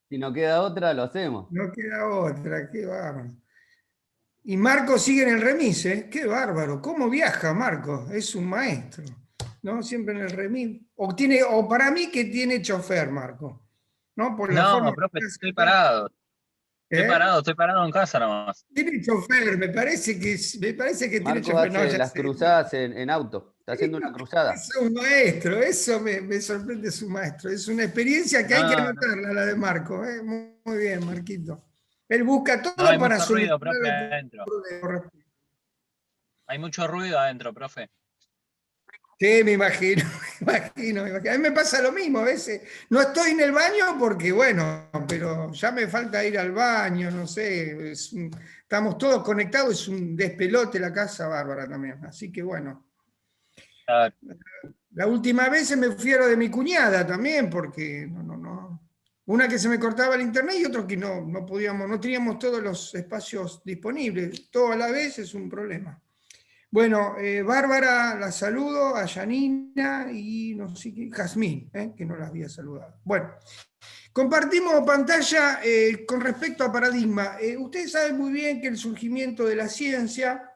Si no queda otra, lo hacemos. No queda otra, qué bárbaro. Y Marco sigue en el remis, ¿eh? Qué bárbaro. ¿Cómo viaja Marco? Es un maestro, ¿no? Siempre en el remis. O para mí que tiene chofer, Marco, ¿no? Por la forma No, profe, que hace acá. ¿Eh? estoy parado en casa nomás. Tiene chofer, me parece que tiene Marcos chofer. No, hace ya las sé. cruzadas en auto. Está haciendo una cruzada. Es un maestro, eso me sorprende su maestro. Es una experiencia que hay que No, no, anotarla, la de Marco. ¿Eh? Muy bien, Marquito. Él busca no, todo hay para mucho ruido, solucionar profe, el adentro. problema. Hay mucho ruido adentro, profe. Sí, me imagino, me imagino. A mí me pasa lo mismo a veces. No estoy en el baño porque, bueno, pero ya me falta ir al baño, no sé. Estamos todos conectados, es un despelote la casa bárbara también. Así que, bueno. Claro. La última vez se me fui a lo de mi cuñada también, porque no. Una que se me cortaba el internet y otro que no podíamos, no teníamos todos los espacios disponibles. Todo a la vez es un problema. Bueno, Bárbara, la saludo, a Janina y no sé qué, Jazmín, que no las había saludado. Bueno, compartimos pantalla con respecto a paradigma. Ustedes saben muy bien que el surgimiento de la ciencia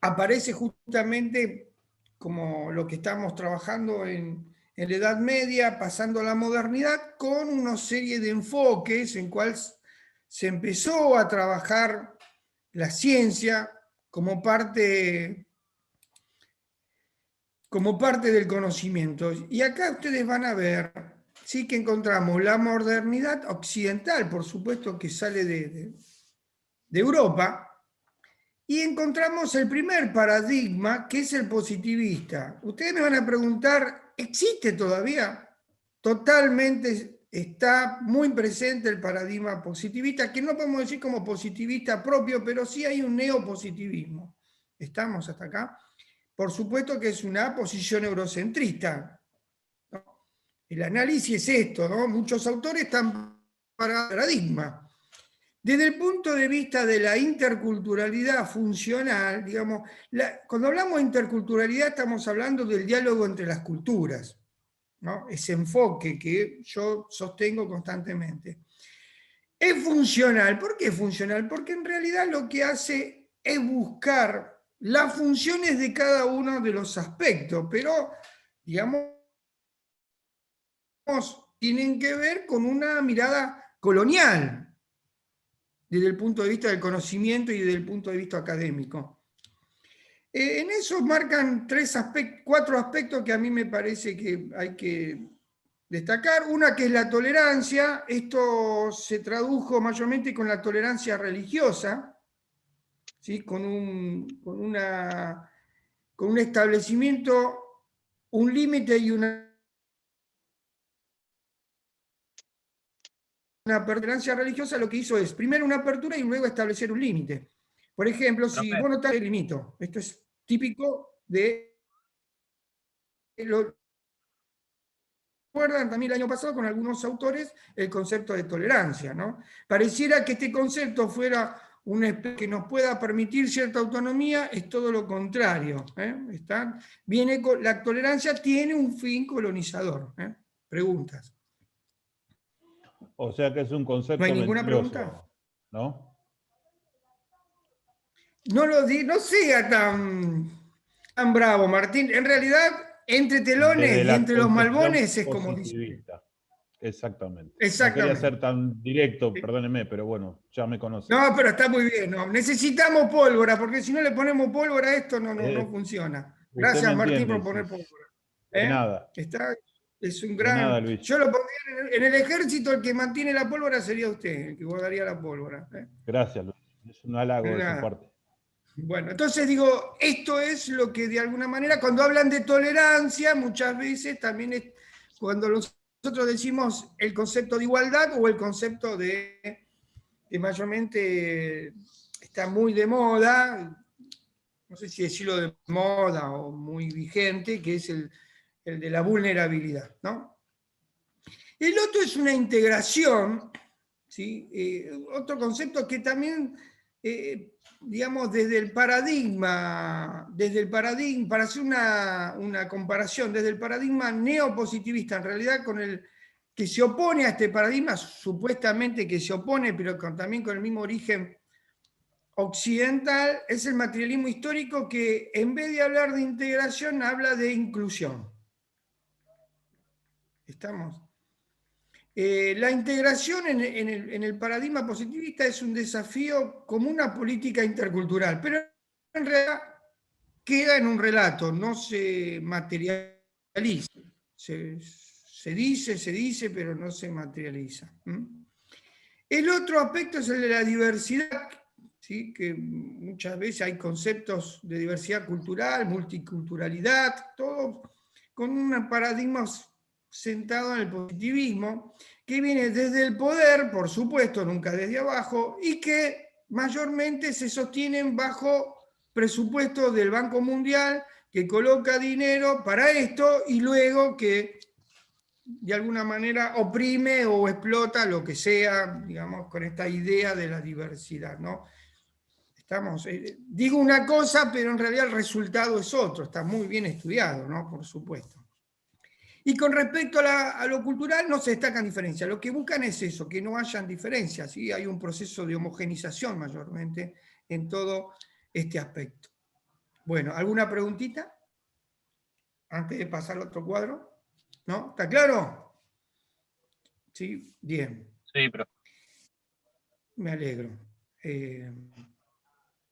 aparece justamente como lo que estamos trabajando en la Edad Media, pasando a la modernidad, con una serie de enfoques en cuales se empezó a trabajar la ciencia como parte del conocimiento. Y acá ustedes van a ver, sí que encontramos la modernidad occidental, por supuesto que sale de Europa, y encontramos el primer paradigma, que es el positivista. Ustedes me van a preguntar, ¿existe todavía? Totalmente está muy presente el paradigma positivista, que no podemos decir como positivista propio, pero sí hay un neopositivismo. ¿Estamos hasta acá? Por supuesto que es una posición eurocentrista. El análisis es esto, ¿no? Muchos autores están para paradigma. Desde el punto de vista de la interculturalidad funcional, digamos, cuando hablamos de interculturalidad estamos hablando del diálogo entre las culturas, ¿no? Ese enfoque que yo sostengo constantemente. Es funcional. ¿Por qué es funcional? Porque en realidad lo que hace es buscar las funciones de cada uno de los aspectos, pero, digamos, tienen que ver con una mirada colonial, desde el punto de vista del conocimiento y desde el punto de vista académico. En eso marcan cuatro aspectos que a mí me parece que hay que destacar. Una que es la tolerancia. Esto se tradujo mayormente con la tolerancia religiosa, ¿sí? con un establecimiento, un límite y una tolerancia religiosa. Lo que hizo es primero una apertura y luego establecer un límite. Por ejemplo, si Profe, vos no estás, limito. Esto es típico de lo recuerdan también el año pasado con algunos autores el concepto de tolerancia, ¿no? Pareciera que este concepto fuera que nos pueda permitir cierta autonomía, es todo lo contrario. La tolerancia tiene un fin colonizador. Preguntas. O sea que es un ¿No hay concepto ninguna pregunta? mentiroso, ¿no? No sea tan bravo, Martín. En realidad, entre Desde telones y la entre los concepción malbones es como dice. positivista. Exactamente. No quería Exactamente. ser tan directo, perdóneme, pero bueno, ya me conoce. No, pero está muy bien. No. Necesitamos pólvora, porque si no le ponemos pólvora a esto no funciona. Usted me Gracias, Martín, por entiende. poner pólvora. De nada, Es un de nada, gran. Luis. Yo lo pondría en el ejército, el que mantiene la pólvora sería usted, el que guardaría la pólvora. Gracias, Luis. Es un halago de su Nada. parte. Bueno, entonces digo, esto es lo que de alguna manera, cuando hablan de tolerancia, muchas veces también es cuando nosotros decimos el concepto de igualdad o el concepto que mayormente está muy de moda, no sé si decirlo de moda o muy vigente, que es el de la vulnerabilidad, ¿no? El otro es una integración, ¿sí? Otro concepto que también digamos, desde el paradigma, para hacer una comparación, desde el paradigma neopositivista, en realidad con el que se opone a este paradigma, supuestamente que se opone, pero también con el mismo origen occidental, es el materialismo histórico que en vez de hablar de integración, habla de inclusión. ¿Estamos? La integración en el paradigma positivista es un desafío como una política intercultural, pero en realidad queda en un relato, no se materializa. Se dice, pero no se materializa. El otro aspecto es el de la diversidad, ¿sí? Que muchas veces hay conceptos de diversidad cultural, multiculturalidad, todo con un paradigma sentado en el positivismo, que viene desde el poder, por supuesto, nunca desde abajo, y que mayormente se sostienen bajo presupuesto del Banco Mundial, que coloca dinero para esto y luego que de alguna manera oprime o explota lo que sea, digamos, con esta idea de la diversidad, ¿no? Digo una cosa, pero en realidad el resultado es otro, está muy bien estudiado, ¿no? Por supuesto. Y con respecto a lo cultural no se destacan diferencias, lo que buscan es eso, que no hayan diferencias, ¿sí? Hay un proceso de homogenización mayormente en todo este aspecto. Bueno, ¿alguna preguntita? Antes de pasar al otro cuadro. ¿No? ¿Está claro? Sí, bien. Sí, profe. Me alegro.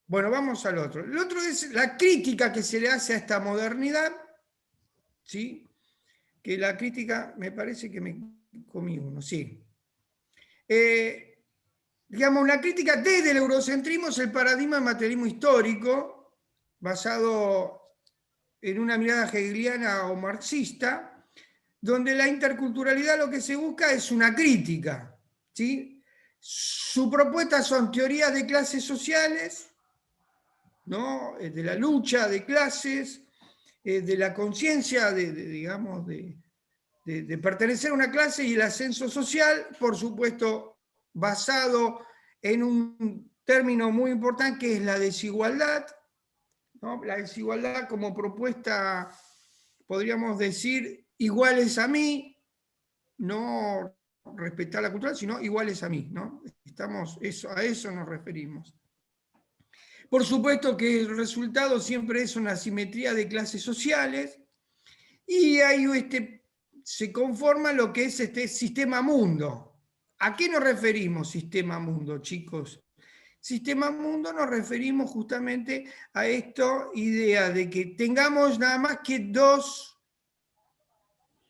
Bueno, vamos al otro. El otro es la crítica que se le hace a esta modernidad, ¿sí? Que la crítica, me parece que me comí uno, sí. Digamos, una crítica desde el eurocentrismo es el paradigma del materialismo histórico, basado en una mirada hegeliana o marxista, donde la interculturalidad lo que se busca es una crítica, ¿sí? Su propuesta son teorías de clases sociales, ¿no? De la lucha de clases, de la conciencia digamos, de pertenecer a una clase y el ascenso social, por supuesto, basado en un término muy importante que es la desigualdad, ¿no? La desigualdad como propuesta, podríamos decir, iguales a mí, no respetar la cultura, sino iguales a mí, ¿no? A eso nos referimos. Por supuesto que el resultado siempre es una asimetría de clases sociales y ahí se conforma lo que es este sistema mundo. ¿A qué nos referimos sistema mundo, chicos? Sistema mundo nos referimos justamente a esta idea de que tengamos nada más que dos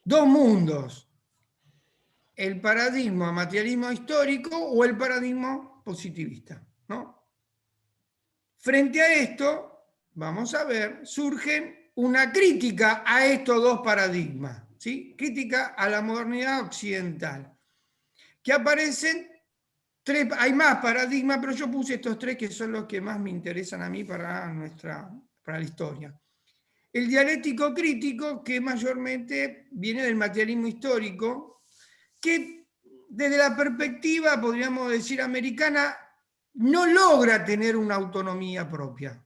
mundos. El paradigma materialismo histórico o el paradigma positivista, ¿no? Frente a esto, vamos a ver, surgen una crítica a estos dos paradigmas, ¿sí? Crítica a la modernidad occidental, que aparecen tres, hay más paradigmas, pero yo puse estos tres que son los que más me interesan a mí para la historia. El dialéctico crítico, que mayormente viene del materialismo histórico, que desde la perspectiva, podríamos decir, americana, no logra tener una autonomía propia.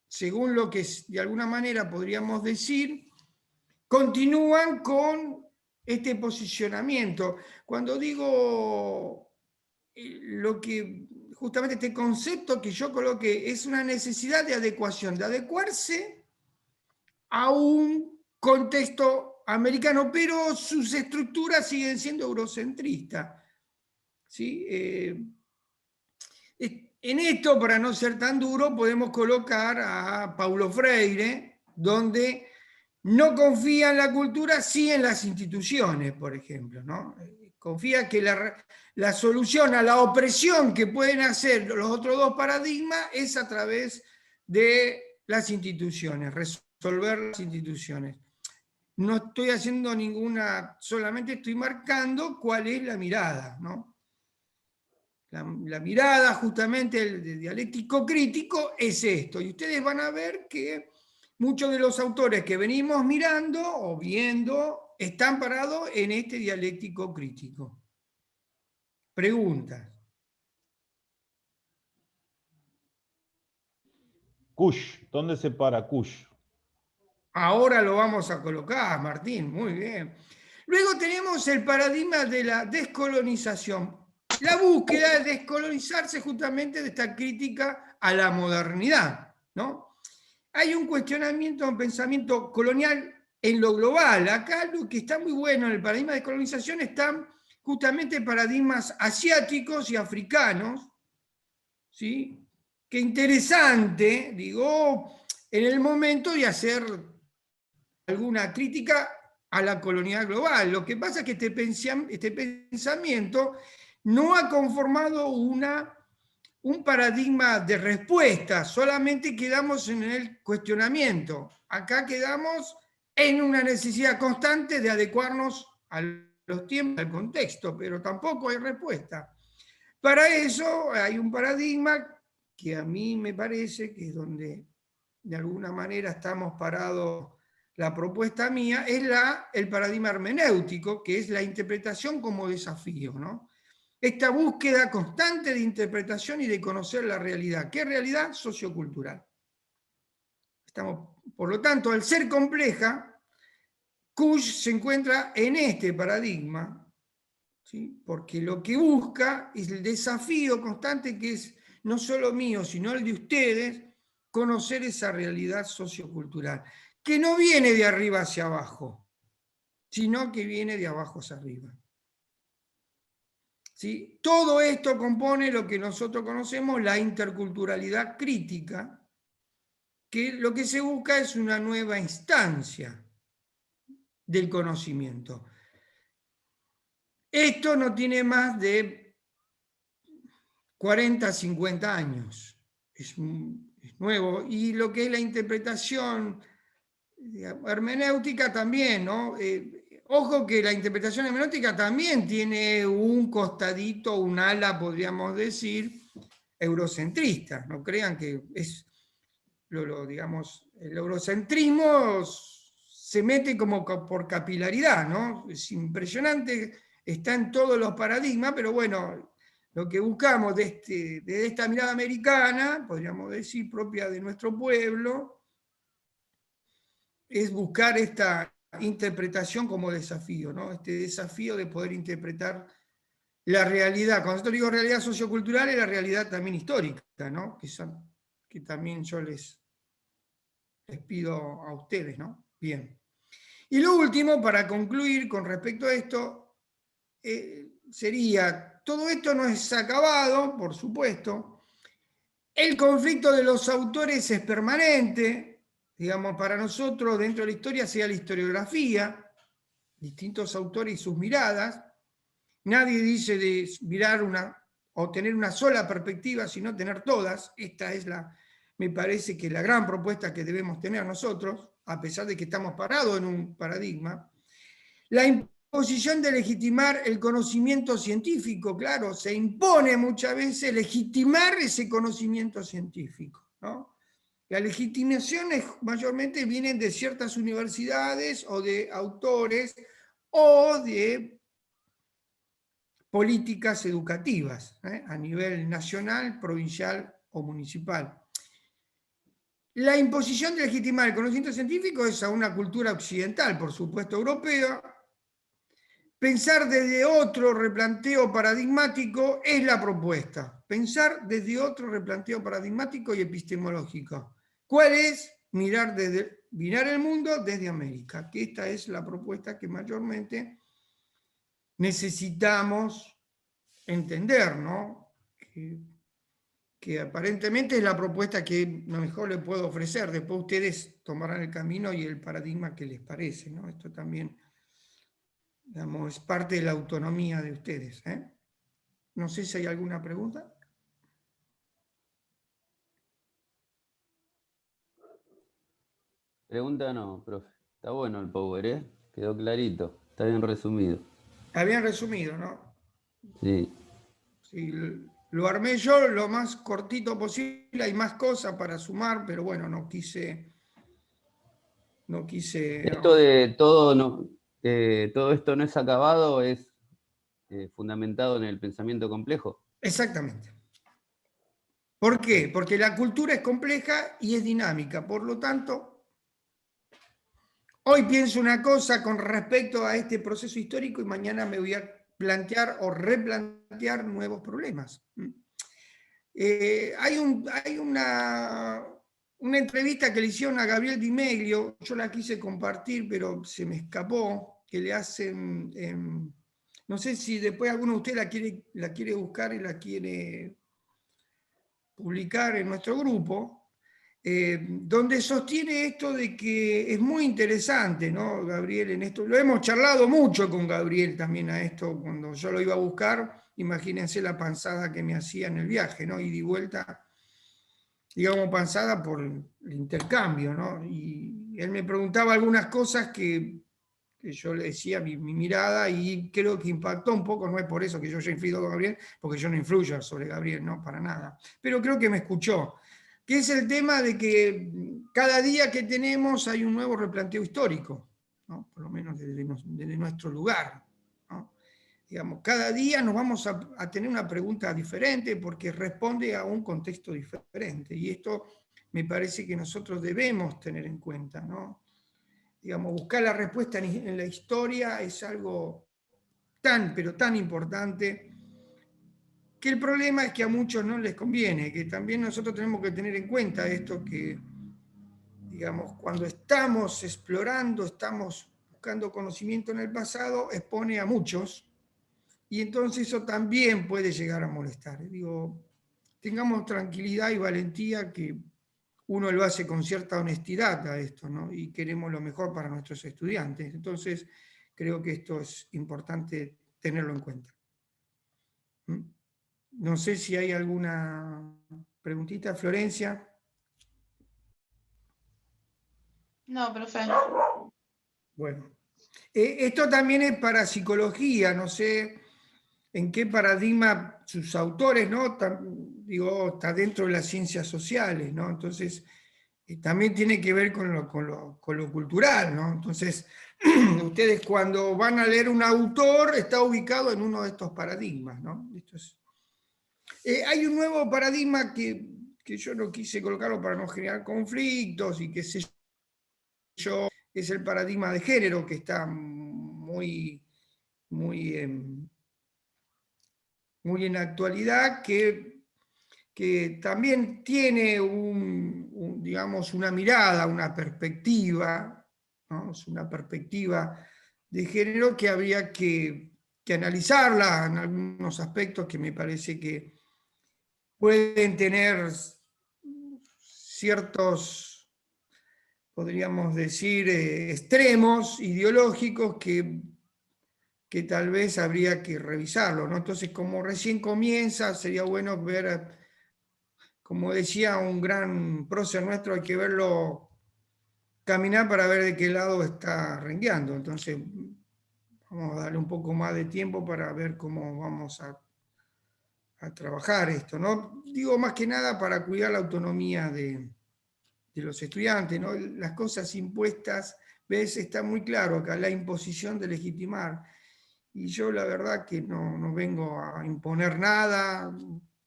Según lo que de alguna manera podríamos decir, continúan con este posicionamiento. Cuando digo lo que justamente este concepto que yo coloqué es una necesidad de adecuación, de adecuarse a un contexto americano, pero sus estructuras siguen siendo eurocentristas, ¿sí? En esto, para no ser tan duro, podemos colocar a Paulo Freire, donde no confía en la cultura, sí en las instituciones, por ejemplo, ¿no? Confía que la solución a la opresión que pueden hacer los otros dos paradigmas es a través de las instituciones, resolver las instituciones. No estoy haciendo solamente estoy marcando cuál es la mirada, ¿no? La mirada justamente del dialéctico crítico es esto, y ustedes van a ver que muchos de los autores que venimos mirando o viendo están parados en este dialéctico crítico. Preguntas. Kush, ¿dónde se para Kush? Ahora lo vamos a colocar, Martín, muy bien. Luego tenemos el paradigma de la descolonización. La búsqueda de descolonizarse justamente de esta crítica a la modernidad, ¿no? Hay un cuestionamiento, un pensamiento colonial en lo global. Acá lo que está muy bueno en el paradigma de descolonización están justamente paradigmas asiáticos y africanos, ¿sí? Qué interesante, digo, en el momento de hacer alguna crítica a la colonialidad global. Lo que pasa es que este pensamiento no ha conformado un paradigma de respuesta, solamente quedamos en el cuestionamiento. Acá quedamos en una necesidad constante de adecuarnos a los tiempos, al contexto, pero tampoco hay respuesta. Para eso hay un paradigma que a mí me parece que es donde de alguna manera estamos parados. La propuesta mía es el paradigma hermenéutico, que es la interpretación como desafío, ¿no? Esta búsqueda constante de interpretación y de conocer la realidad. ¿Qué realidad? Sociocultural. Por lo tanto, al ser compleja, Kush se encuentra en este paradigma, ¿sí? Porque lo que busca es el desafío constante que es no solo mío, sino el de ustedes, conocer esa realidad sociocultural, que no viene de arriba hacia abajo, sino que viene de abajo hacia arriba. ¿Sí? Todo esto compone lo que nosotros conocemos la interculturalidad crítica, que lo que se busca es una nueva instancia del conocimiento. Esto no tiene más de 40, 50 años. Es nuevo. Y lo que es la interpretación hermenéutica también, ¿no? Ojo que la interpretación hermenéutica también tiene un costadito, un ala, podríamos decir, eurocentrista. No crean que es, digamos, el eurocentrismo se mete como por capilaridad, ¿no? Es impresionante, está en todos los paradigmas, pero bueno, lo que buscamos desde esta mirada americana, podríamos decir, propia de nuestro pueblo, es buscar esta interpretación como desafío, ¿no? Este desafío de poder interpretar la realidad. Cuando yo digo realidad sociocultural, es la realidad también histórica, ¿no? Que también yo les pido a ustedes, ¿no? Bien. Y lo último, para concluir con respecto a esto, sería, todo esto no es acabado, por supuesto, el conflicto de los autores es permanente, digamos, para nosotros dentro de la historia sea la historiografía, distintos autores y sus miradas. Nadie dice de mirar o tener una sola perspectiva, sino tener todas. Esta es me parece que la gran propuesta que debemos tener nosotros, a pesar de que estamos parados en un paradigma. La imposición de legitimar el conocimiento científico, claro, se impone muchas veces legitimar ese conocimiento científico, ¿no? Las legitimaciones mayormente vienen de ciertas universidades o de autores o de políticas educativas, a nivel nacional, provincial o municipal. La imposición de legitimar el conocimiento científico es a una cultura occidental, por supuesto europea. Pensar desde otro replanteo paradigmático es la propuesta. Pensar desde otro replanteo paradigmático y epistemológico. ¿Cuál es? Mirar el mundo desde América, que esta es la propuesta que mayormente necesitamos entender, ¿no? Que aparentemente es la propuesta que mejor le puedo ofrecer. Después ustedes tomarán el camino y el paradigma que les parece, ¿no? Esto también, digamos, es parte de la autonomía de ustedes, ¿eh? No sé si hay alguna pregunta. Pregunta no, profe. Está bueno el power, ¿eh? Quedó clarito. Está bien resumido. Está bien resumido, ¿no? Sí. Sí, lo armé yo lo más cortito posible. Hay más cosas para sumar, pero bueno, no quise. Esto de todo esto no es acabado, es fundamentado en el pensamiento complejo. Exactamente. ¿Por qué? Porque la cultura es compleja y es dinámica. Por lo tanto, hoy pienso una cosa con respecto a este proceso histórico y mañana me voy a plantear o replantear nuevos problemas. Hay una entrevista que le hicieron a Gabriel Di Meglio, yo la quise compartir, pero se me escapó, que le hacen, no sé si después alguno de ustedes la quiere buscar y la quiere publicar en nuestro grupo, donde sostiene esto de que es muy interesante, ¿no, Gabriel? En esto lo hemos charlado mucho con Gabriel también a esto, cuando yo lo iba a buscar, imagínense la panzada que me hacía en el viaje, ¿no? Y di vuelta, digamos, panzada por el intercambio, ¿no? Y él me preguntaba algunas cosas que yo le decía mi mirada y creo que impactó un poco, no es por eso que yo haya influido con Gabriel, porque yo no influyo sobre Gabriel, no, para nada, pero creo que me escuchó, que es el tema de que cada día que tenemos hay un nuevo replanteo histórico, ¿no? Por lo menos desde nuestro lugar, ¿no? Digamos, cada día nos vamos a tener una pregunta diferente porque responde a un contexto diferente, y esto me parece que nosotros debemos tener en cuenta, ¿no? Digamos, buscar la respuesta en la historia es algo tan, pero tan importante, que el problema es que a muchos no les conviene, que también nosotros tenemos que tener en cuenta esto, que, digamos, cuando estamos explorando, estamos buscando conocimiento en el pasado, expone a muchos, y entonces eso también puede llegar a molestar. Digo, tengamos tranquilidad y valentía, que uno lo hace con cierta honestidad a esto, ¿no? Y queremos lo mejor para nuestros estudiantes. Entonces, creo que esto es importante tenerlo en cuenta. No sé si hay alguna preguntita, Florencia. No, profe. Bueno, esto también es para psicología, no sé en qué paradigma sus autores, ¿no? Digo, está dentro de las ciencias sociales, ¿no? Entonces, también tiene que ver con lo cultural, ¿no? Entonces, ustedes cuando van a leer un autor, está ubicado en uno de estos paradigmas, ¿no? Hay un nuevo paradigma que yo no quise colocarlo para no generar conflictos y qué sé yo, es el paradigma de género, que está muy, muy, muy en actualidad, que también tiene digamos, una mirada, una perspectiva, ¿no? Es una perspectiva de género que habría que analizarla en algunos aspectos que me parece que pueden tener ciertos, podríamos decir, extremos ideológicos que tal vez habría que revisarlo, ¿no? Entonces, como recién comienza, sería bueno ver, como decía un gran prócer nuestro, hay que verlo caminar para ver de qué lado está rengueando. Entonces, vamos a darle un poco más de tiempo para ver cómo vamos a trabajar esto, ¿no? Digo, más que nada para cuidar la autonomía de los estudiantes, ¿no? Las cosas impuestas, ves, está muy claro acá, la imposición de legitimar. Y yo la verdad que no vengo a imponer nada,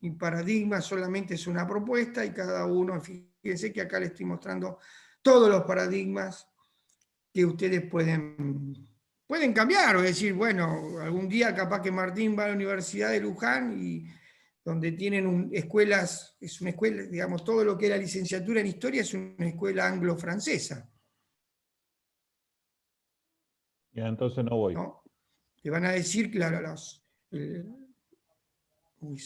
mi paradigma solamente es una propuesta y cada uno, fíjense que acá les estoy mostrando todos los paradigmas que ustedes pueden cambiar, o decir, bueno, algún día capaz que Martín va a la Universidad de Luján y donde tienen escuelas, es una escuela, digamos, todo lo que era licenciatura en historia es una escuela anglo-francesa. Ya, entonces no voy. ¿No? Te van a decir, claro, uy,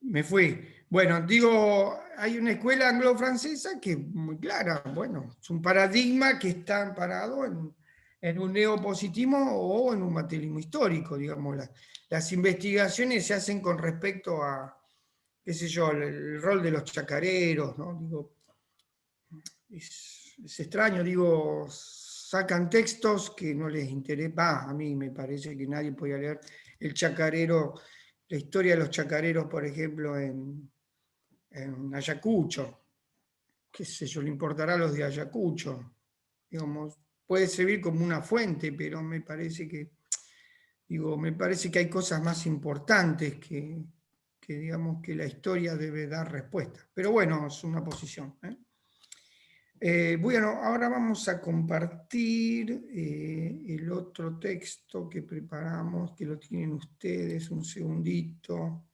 me fui. Bueno, digo, hay una escuela anglo-francesa que es muy clara, bueno, es un paradigma que está amparado en un neopositismo o en un materialismo histórico, digamos. Las investigaciones se hacen con respecto a, qué sé yo, el rol de los chacareros, ¿no? Digo, es extraño, digo, sacan textos que no les interesa. A mí me parece que nadie podía leer el chacarero, la historia de los chacareros, por ejemplo, en Ayacucho. Qué sé yo, le importará a los de Ayacucho. Digamos, puede servir como una fuente, pero me parece que, digo, me parece que hay cosas más importantes que digamos que la historia debe dar respuesta. Pero bueno, es una posición. Bueno, ahora vamos a compartir el otro texto que preparamos, que lo tienen ustedes, un segundito.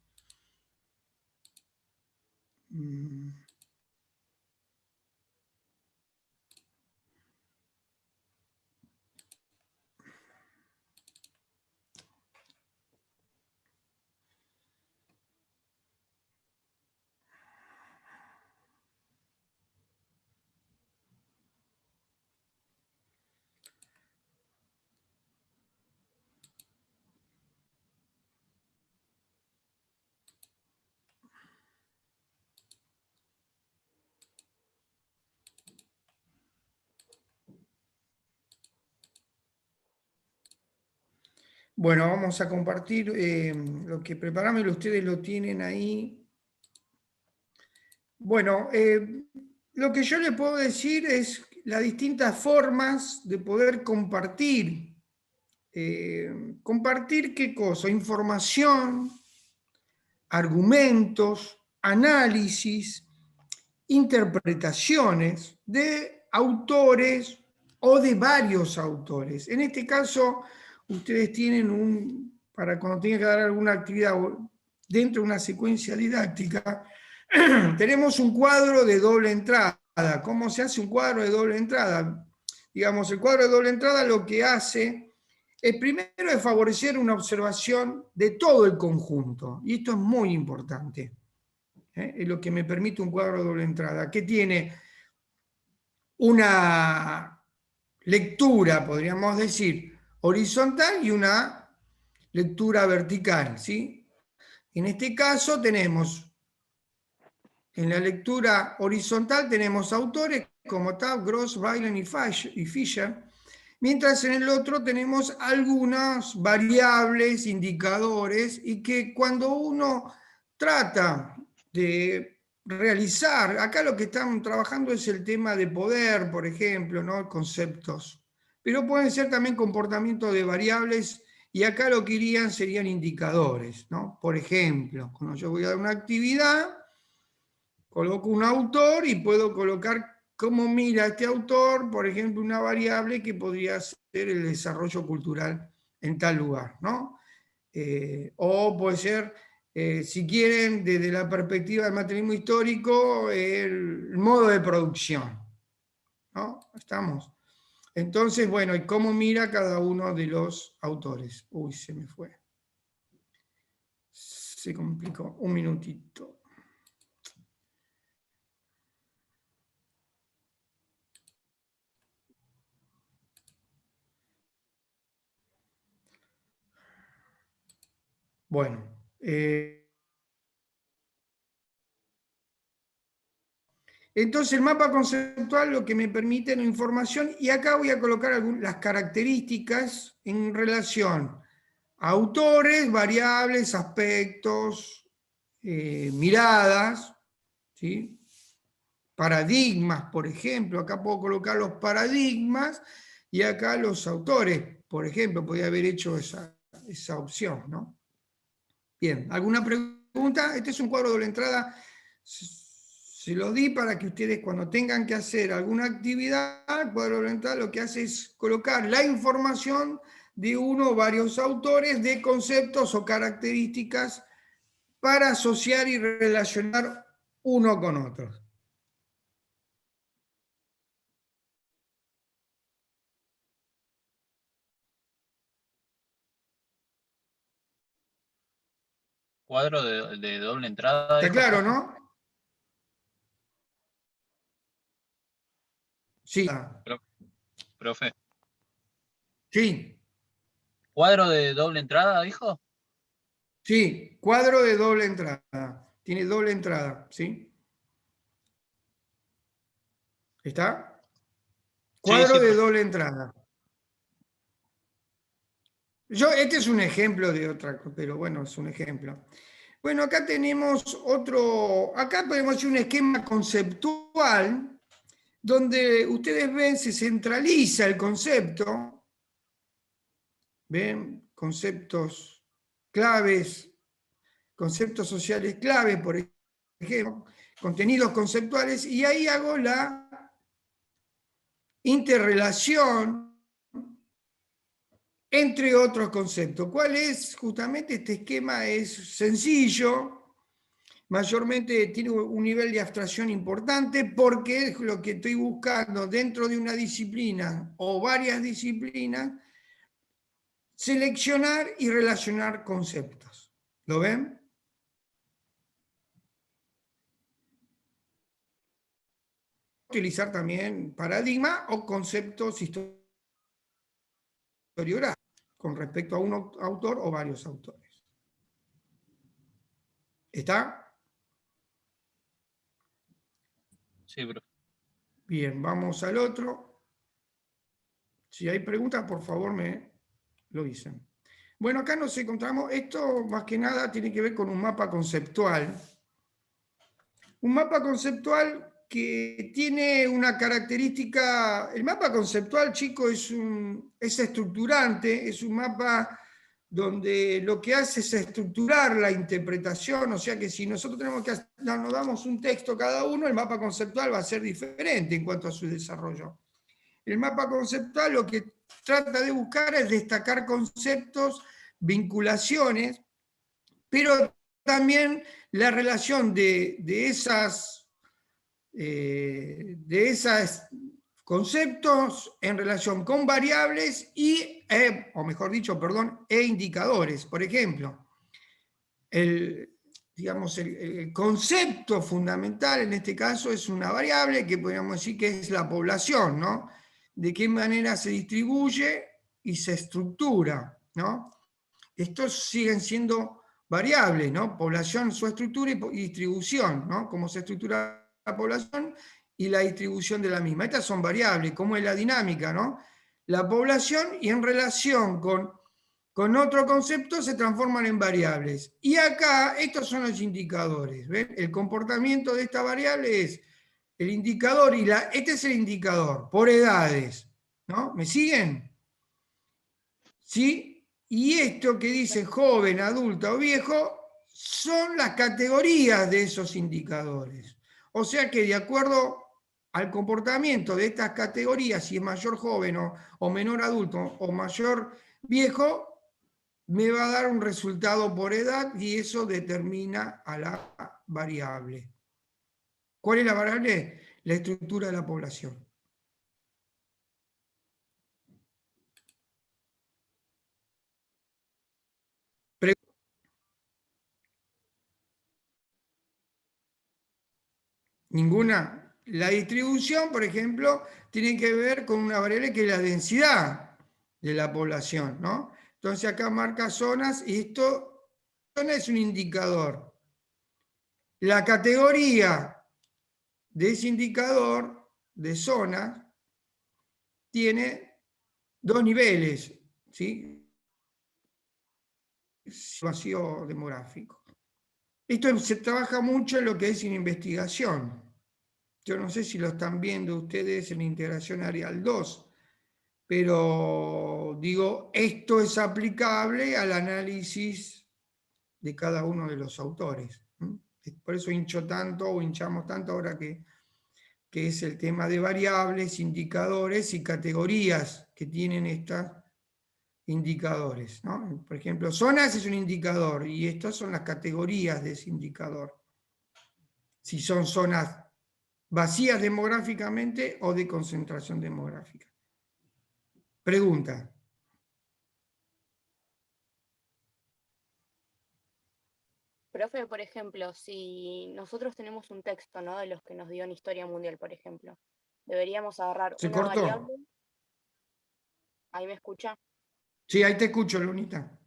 Bueno, vamos a compartir lo que preparamos y ustedes lo tienen ahí. Bueno, lo que yo les puedo decir es las distintas formas de poder compartir. ¿Compartir qué cosa? Información, argumentos, análisis, interpretaciones de autores o de varios autores. En este caso, ustedes tienen para cuando tengan que dar alguna actividad dentro de una secuencia didáctica, tenemos un cuadro de doble entrada. ¿Cómo se hace un cuadro de doble entrada? Digamos, el cuadro de doble entrada lo que hace es primero es favorecer una observación de todo el conjunto, y esto es muy importante. Es lo que me permite un cuadro de doble entrada, que tiene una lectura, podríamos decir, horizontal y una lectura vertical, ¿sí? En este caso tenemos, en la lectura horizontal tenemos autores como Taft, Gross, Weiland y Fisher, mientras en el otro tenemos algunas variables, indicadores, y que cuando uno trata de realizar, acá lo que están trabajando es el tema de poder, por ejemplo, ¿no? Conceptos, pero pueden ser también comportamientos de variables, y acá lo que irían serían indicadores, ¿no? Por ejemplo, cuando yo voy a dar una actividad, coloco un autor y puedo colocar cómo mira este autor, por ejemplo, una variable que podría ser el desarrollo cultural en tal lugar, ¿no? O puede ser, si quieren, desde la perspectiva del materialismo histórico, el modo de producción, ¿no? ¿Estamos? Entonces, bueno, ¿y cómo mira cada uno de los autores? Uy, se me fue. Se complicó. Un minutito. Bueno, entonces el mapa conceptual lo que me permite es la información, y acá voy a colocar las características en relación a autores, variables, aspectos, miradas, ¿sí? Paradigmas, por ejemplo, acá puedo colocar los paradigmas y acá los autores, por ejemplo, podría haber hecho esa opción, ¿no? Bien, ¿alguna pregunta? Este es un cuadro de doble entrada. Se lo di para que ustedes, cuando tengan que hacer alguna actividad, el cuadro de doble entrada lo que hace es colocar la información de uno o varios autores, de conceptos o características para asociar y relacionar uno con otro. Cuadro de doble entrada, ¿Está dijo, claro, profe. no? Sí. Profe. Sí, ¿Cuadro de doble entrada, dijo? sí, cuadro de doble entrada. Tiene doble entrada, ¿sí? ¿Está? Sí, Cuadro sí, de profe. doble entrada. Este es un ejemplo de otra cosa, pero bueno, es un ejemplo. Bueno, acá tenemos acá podemos hacer un esquema conceptual donde ustedes ven, se centraliza el concepto, ven, conceptos claves, conceptos sociales claves, por ejemplo, contenidos conceptuales, y ahí hago la interrelación entre otros conceptos. ¿Cuál es? Justamente este esquema es sencillo, mayormente tiene un nivel de abstracción importante porque es lo que estoy buscando dentro de una disciplina o varias disciplinas, seleccionar y relacionar conceptos. ¿Lo ven? Utilizar también paradigma o conceptos historiográficos con respecto a un autor o varios autores. ¿Está? Sí, profe. Bien, vamos al otro. Si hay preguntas, por favor me lo dicen. Bueno, acá nos encontramos, esto más que nada tiene que ver con un mapa conceptual. Un mapa conceptual que tiene una característica, el mapa conceptual, chicos, es estructurante, es un mapa donde lo que hace es estructurar la interpretación, o sea que si nosotros nos damos un texto cada uno, el mapa conceptual va a ser diferente en cuanto a su desarrollo. El mapa conceptual lo que trata de buscar es destacar conceptos, vinculaciones, pero también la relación de esos conceptos en relación con variables o mejor dicho, perdón, e indicadores. Por ejemplo, digamos, el concepto fundamental en este caso es una variable que podríamos decir que es la población, ¿no? De qué manera se distribuye y se estructura, ¿no? Estos siguen siendo variables, ¿no? Población, su estructura y distribución, ¿no? Cómo se estructura la población y la distribución de la misma. Estas son variables, cómo es la dinámica, ¿no? La población y en relación con otro concepto se transforman en variables. Y acá, estos son los indicadores, ¿ven? El comportamiento de esta variable es el indicador este es el indicador, por edades, ¿no? ¿Me siguen? ¿Sí? Y esto que dice joven, adulta o viejo son las categorías de esos indicadores. O sea que de acuerdo al comportamiento de estas categorías, si es mayor joven o menor adulto o mayor viejo, me va a dar un resultado por edad y eso determina a la variable. ¿Cuál es la variable? La estructura de la población. Ninguna. La distribución, por ejemplo, tiene que ver con una variable que es la densidad de la población, ¿no? Entonces acá marca zonas y zona es un indicador. La categoría de ese indicador de zona tiene dos niveles, ¿sí? Vacío demográfico. Esto se trabaja mucho en lo que es en investigación. Yo no sé si lo están viendo ustedes en integración Arial 2, pero digo, esto es aplicable al análisis de cada uno de los autores. Por eso hincho tanto o hinchamos tanto ahora que es el tema de variables, indicadores y categorías que tienen estos indicadores, ¿no? Por ejemplo, zonas es un indicador y estas son las categorías de ese indicador. Si son zonas vacías demográficamente o de concentración demográfica. Pregunta. Profe, por ejemplo, si nosotros tenemos un texto, ¿no? De los que nos dio en Historia Mundial, por ejemplo, deberíamos agarrar ¿Se una variable. cortó? ¿Ahí me escucha? Sí, ahí te escucho, Lunita.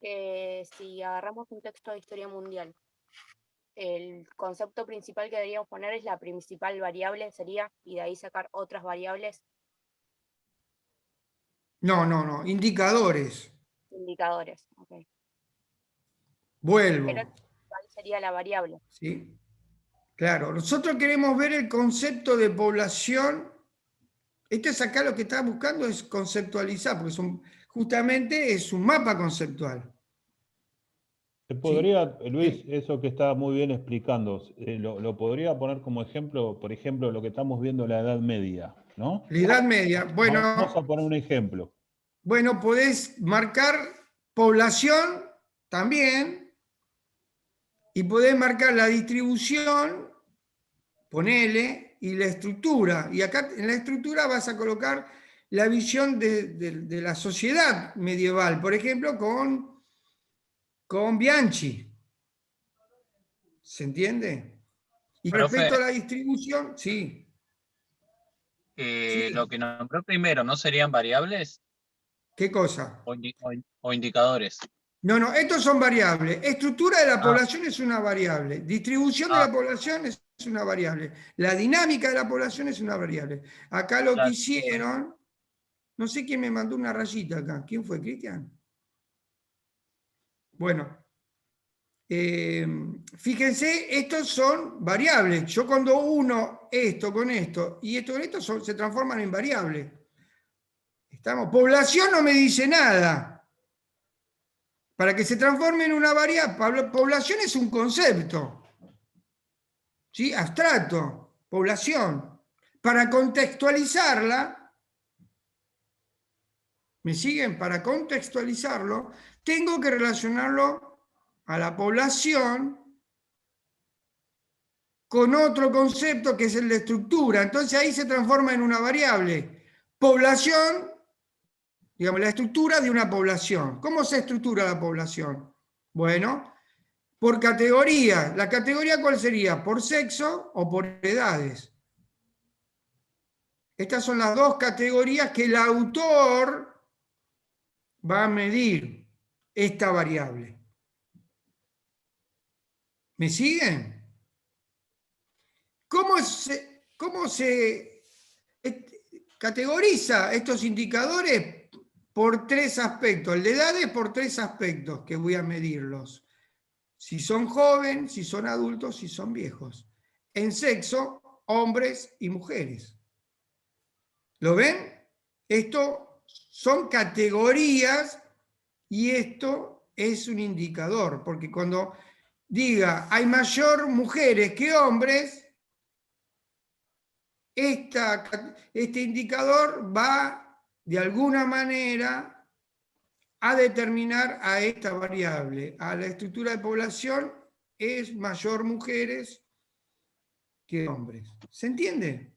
Que si agarramos un texto de historia mundial, el concepto principal que deberíamos poner es la principal variable, sería, y de ahí sacar otras variables, No, indicadores. indicadores. Ok. Vuelvo. Pero ¿cuál sería la variable? ¿Sí? Claro, nosotros queremos ver el concepto de población. Esto es acá lo que está buscando es conceptualizar, porque justamente es un mapa conceptual. ¿Se ¿Sí? podría, Luis, Sí. eso que está muy bien explicando, lo podría poner como ejemplo, por ejemplo, lo que estamos viendo en la Edad Media, ¿no? La Edad Media, Vamos a bueno, poner un ejemplo. podés marcar población también y podés marcar la distribución, ponele, y la estructura. Y acá en la estructura vas a colocar la visión de la sociedad medieval, por ejemplo, con Bianchi. ¿Se entiende? Y respecto a Profe, la distribución, sí, lo sí. que nombró primero, ¿no serían variables ¿Qué cosa? o indicadores? No, estos son variables. Estructura de la Ah, población es una variable. Distribución de ah, la población es una variable. La dinámica de la población es una variable. Acá lo que claro. hicieron, no sé quién me mandó una rayita acá. ¿Quién fue, Cristian? Bueno, fíjense, estos son variables. Yo cuando uno esto con esto y esto con esto se transforman en variables. Población no me dice nada. Para que se transforme en una variable, población es un concepto, ¿sí? Abstracto, población. Para contextualizarla, ¿me siguen? Para contextualizarlo, tengo que relacionarlo a la población con otro concepto que es el de estructura. Entonces ahí se transforma en una variable. Población, digamos, la estructura de una población. ¿Cómo se estructura la población? Bueno, por categoría. ¿La categoría cuál sería? ¿Por sexo o por edades? Estas son las dos categorías que el autor va a medir esta variable. ¿Me siguen? ¿Cómo se categoriza estos indicadores? Por tres aspectos. El de edades por tres aspectos que voy a medirlos. Si son jóvenes, si son adultos, si son viejos. En sexo, hombres y mujeres. ¿Lo ven? Esto son categorías y esto es un indicador, porque cuando diga hay mayor mujeres que hombres, este indicador va de alguna manera a determinar a esta variable, a la estructura de población es mayor mujeres que hombres. ¿Se entiende?